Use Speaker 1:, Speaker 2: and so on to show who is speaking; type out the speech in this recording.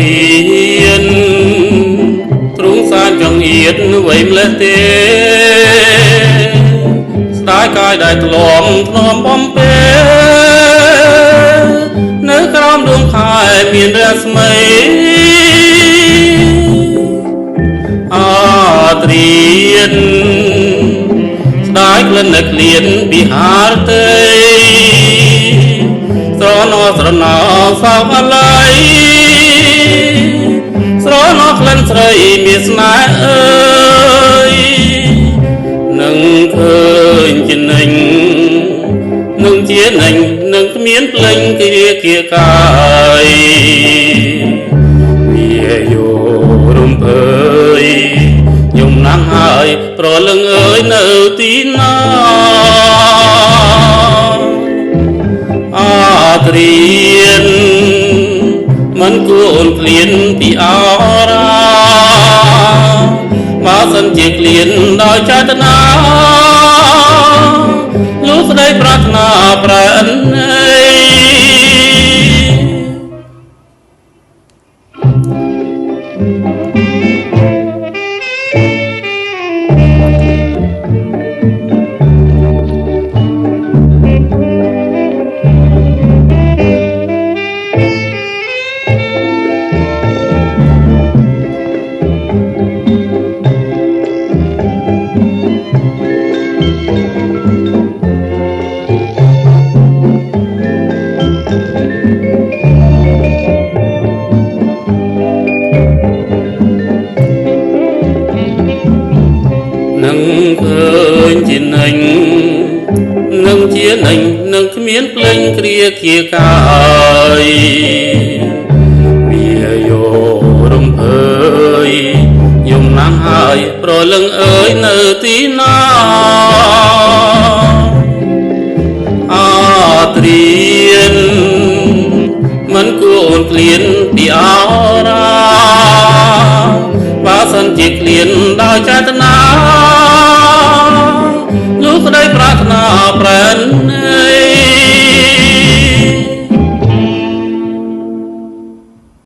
Speaker 1: រៀនទ្រង់សានចង្អៀតវៃម្លេះទេស្ដាយកាយដែលធ្លំធ្នមបំពេនៅក្រោមដួងខែមានរស្មីត្រៀនស្ដាយក្លិននៅក្លៀនវិហារទេស្រណោស្រណោសោកអាឡ័យស្រណោក្លិនស្រីមានស្នេហ៍អើយនឹងឃើញជានិញនឹងជានិញនឹងគ្មានភ្លេងគៀកៀកាយវាយោរំភើយយំណាស់ហើយប្រលឹងអើយនៅទីណាត្រៀនមិនគួរអូនក្លៀនពីអរាបើសិនជាក្លៀនដោយចេតនាលោកស្ដីប្រាថ្នាប្រែននឹងឃើញជានិញនឹងជានិញនឹងគ្មានភ្លេងគ្រាគៀកាយវាយោរំភើយយំណាស់ហើយប្រលឹងអើយនៅទីណាត្រៀនមិនគួរអូនក្លៀនពីអរាបើសិនជាក្លៀនដោយចេតនាលោកស្ដីប្រាថ្នាប្រែន